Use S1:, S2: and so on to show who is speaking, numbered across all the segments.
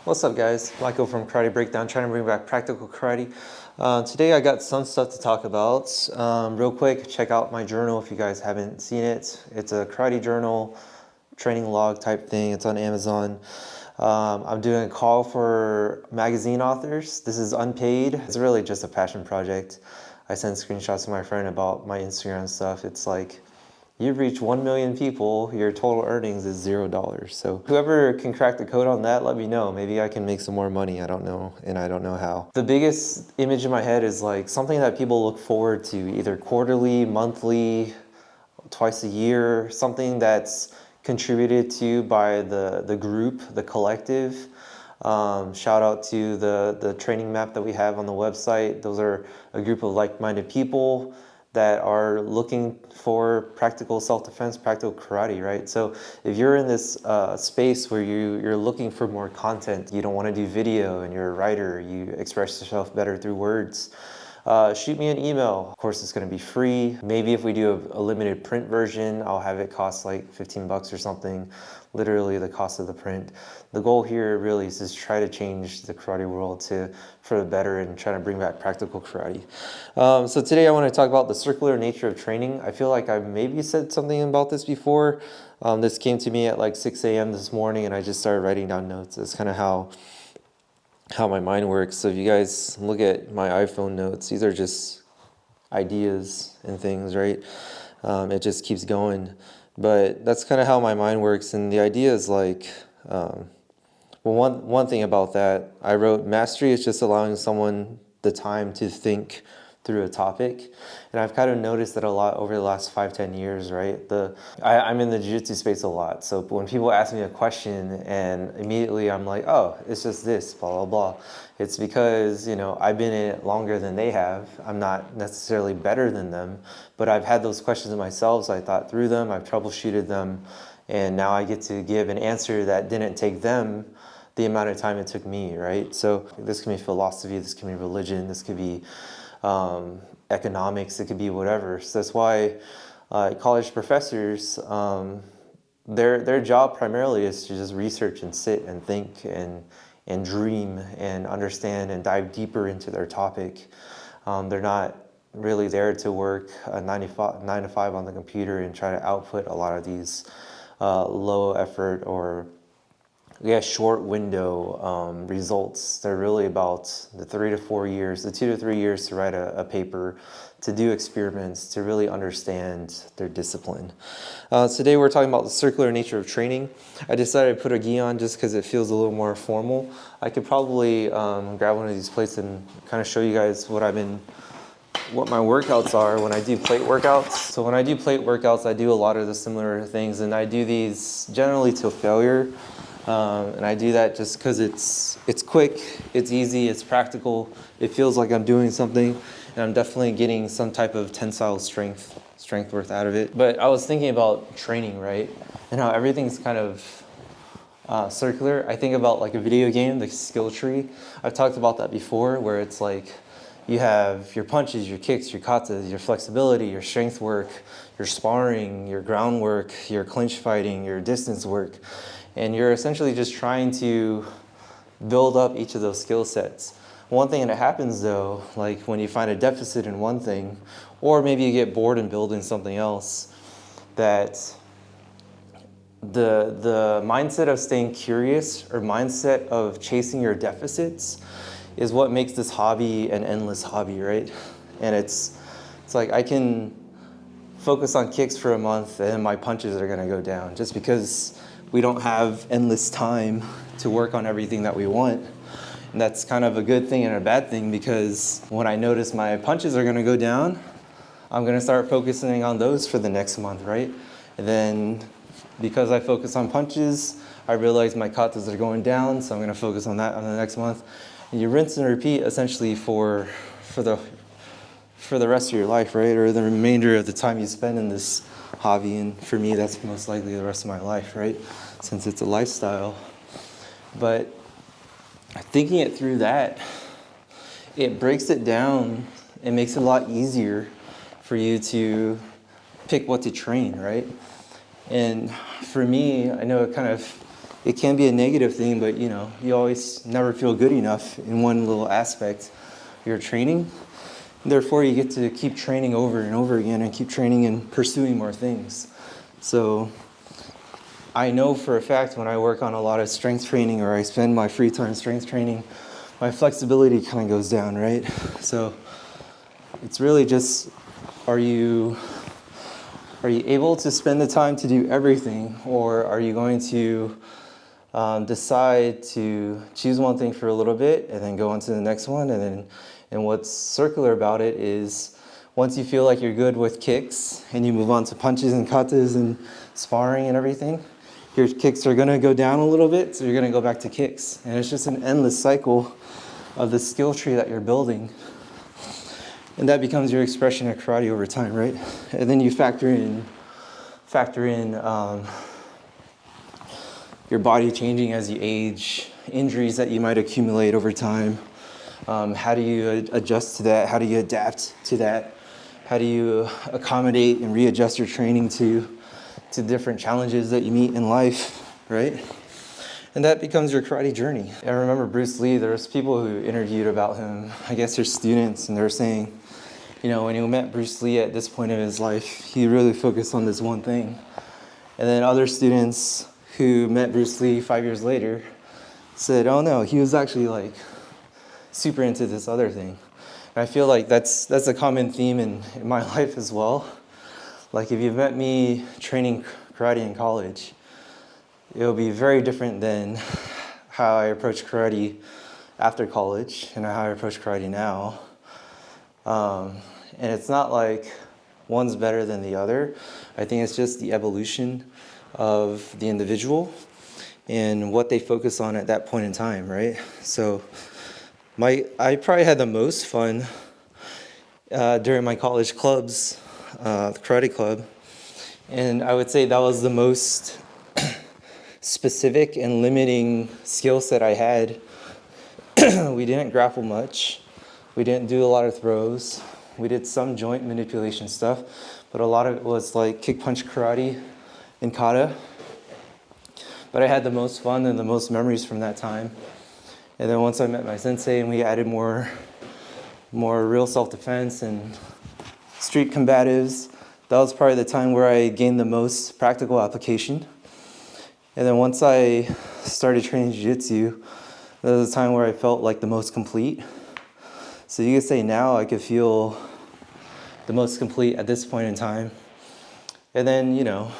S1: What's up, guys? Michael from Karate Breakdown, trying to bring back practical karate. Today I got some stuff to talk about. Real quick, check out my journal if you guys haven't seen it. It's a karate journal, training log type thing. It's on Amazon. I'm doing a call for magazine authors. This is unpaid. It's really just a passion project. I sent screenshots to my friend about my Instagram stuff. It's like, you've reached 1 million people, your total earnings is $0. So whoever can crack the code on that, let me know. Maybe I can make some more money, I don't know, and I don't know how. The biggest image in my head is like something that people look forward to, either quarterly, monthly, twice a year, something that's contributed to by the group, the collective. Shout out to the training map that we have on the website. Those are a group of like-minded people that are looking for practical self-defense, practical karate, right? So if you're in this space where you're looking for more content, you don't want to do video and you're a writer, you express yourself better through words, shoot me an email. Of course, it's going to be free. Maybe if we do a limited print version, I'll have it cost like 15 bucks or something, literally the cost of the print. The goal here really is just try to change the karate world for the better and try to bring back practical karate. So today I want to talk about the circular nature of training. I feel like I maybe said something about this before. This came to me at like 6 a.m. this morning and I just started writing down notes. That's kind of how my mind works. So if you guys look at my iPhone notes, these are just ideas and things, right? It just keeps going. But that's kind of how my mind works. And the idea is like, well, one thing about that, I wrote, mastery is just allowing someone the time to think through a topic. And I've kind of noticed that a lot over the last 5-10 years, right? I'm in the jiu-jitsu space a lot. So when people ask me a question and immediately I'm like, oh, it's just this, blah, blah, blah. It's because, I've been in it longer than they have. I'm not necessarily better than them, but I've had those questions myself. So I thought through them, I've troubleshooted them. And now I get to give an answer that didn't take them the amount of time it took me, right? So this can be philosophy, this can be religion, this could be economics, it could be whatever. So that's why college professors, their job primarily is to just research and sit and think and dream and understand and dive deeper into their topic. They're not really there to work 9 to 5 on the computer and try to output a lot of these low effort or short window results. They're really about the 3 to 4 years, the 2 to 3 years to write a paper, to do experiments, to really understand their discipline. Today we're talking about the circular nature of training. I decided to put a gi on just because it feels a little more formal. I could probably grab one of these plates and kind of show you guys what my workouts are when I do plate workouts. So when I do plate workouts, I do a lot of the similar things, and I do these generally till failure. And I do that just because it's quick, it's easy, it's practical, it feels like I'm doing something, and I'm definitely getting some type of tensile strength worth out of it. But I was thinking about training, right? And how everything's kind of circular. I think about like a video game, the skill tree. I've talked about that before, where it's like you have your punches, your kicks, your katas, your flexibility, your strength work, your sparring, your groundwork, your clinch fighting, your distance work. And you're essentially just trying to build up each of those skill sets. One thing that happens though, like when you find a deficit in one thing, or maybe you get bored in building something else, that the mindset of staying curious or mindset of chasing your deficits is what makes this hobby an endless hobby, right? And it's like I can focus on kicks for a month and my punches are gonna go down just because we don't have endless time to work on everything that we want. And that's kind of a good thing and a bad thing, because when I notice my punches are gonna go down, I'm gonna start focusing on those for the next month, right? And then because I focus on punches, I realize my katas are going down, so I'm gonna focus on that on the next month. And you rinse and repeat essentially for the rest of your life, right? Or the remainder of the time you spend in this hobby. And for me, that's most likely the rest of my life, right? Since it's a lifestyle. But thinking it through that, it breaks it down. It makes it a lot easier for you to pick what to train, right? And for me, I know it can be a negative thing, but you know, you always never feel good enough in one little aspect of your training. Therefore, you get to keep training over and over again and keep training and pursuing more things. So I know for a fact when I work on a lot of strength training or I spend my free time strength training, my flexibility kind of goes down, right? So it's really just, are you able to spend the time to do everything, or are you going to decide to choose one thing for a little bit and then go on to the next one? And what's circular about it is once you feel like you're good with kicks and you move on to punches and katas and sparring and everything, your kicks are going to go down a little bit, so you're going to go back to kicks. And it's just an endless cycle of the skill tree that you're building. And that becomes your expression at karate over time, right? And then you factor in your body changing as you age, injuries that you might accumulate over time. How do you adjust to that? How do you adapt to that? How do you accommodate and readjust your training to different challenges that you meet in life, right? And that becomes your karate journey. I remember Bruce Lee, there was people who interviewed about him, I guess they're students, and they're saying, you know, when you met Bruce Lee at this point in his life, he really focused on this one thing. And then other students who met Bruce Lee 5 years later said, oh no, he was actually like super into this other thing. And I feel like that's a common theme in my life as well. Like if you've met me training karate in college, it'll be very different than how I approach karate after college and how I approach karate now. And it's not like one's better than the other. I think it's just the evolution of the individual and what they focus on at that point in time, right? So I probably had the most fun during my college clubs, the karate club. And I would say that was the most specific and limiting skill set I had. We didn't grapple much. We didn't do a lot of throws. We did some joint manipulation stuff, but a lot of it was like kick punch karate and kata. But I had the most fun and the most memories from that time. And then once I met my sensei and we added more real self-defense and street combatives, that was probably the time where I gained the most practical application. And then once I started training jiu-jitsu, that was the time where I felt like the most complete. So you could say now I could feel the most complete at this point in time. And then, you know,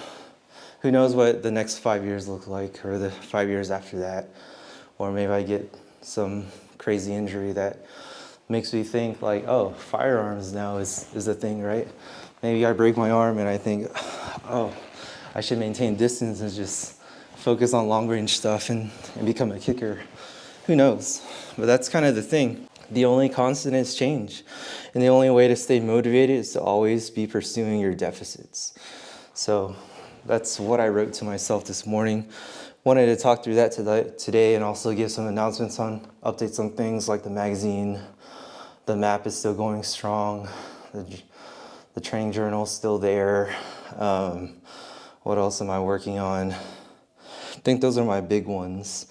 S1: who knows what the next 5 years look like, or the 5 years after that. Or maybe I get some crazy injury that makes me think like, oh, firearms now is a thing, right? Maybe I break my arm and I think, oh, I should maintain distance and just focus on long range stuff and become a kicker. Who knows? But that's kind of the thing. The only constant is change. And the only way to stay motivated is to always be pursuing your deficits. So that's what I wrote to myself this morning. Wanted to talk through that today and also give some announcements on updates on things like the magazine. The map is still going strong. The training journal is still there. What else am I working on? I think those are my big ones.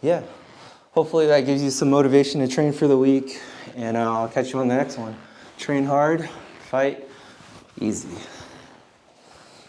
S1: Yeah, hopefully that gives you some motivation to train for the week, and I'll catch you on the next one. Train hard, fight easy.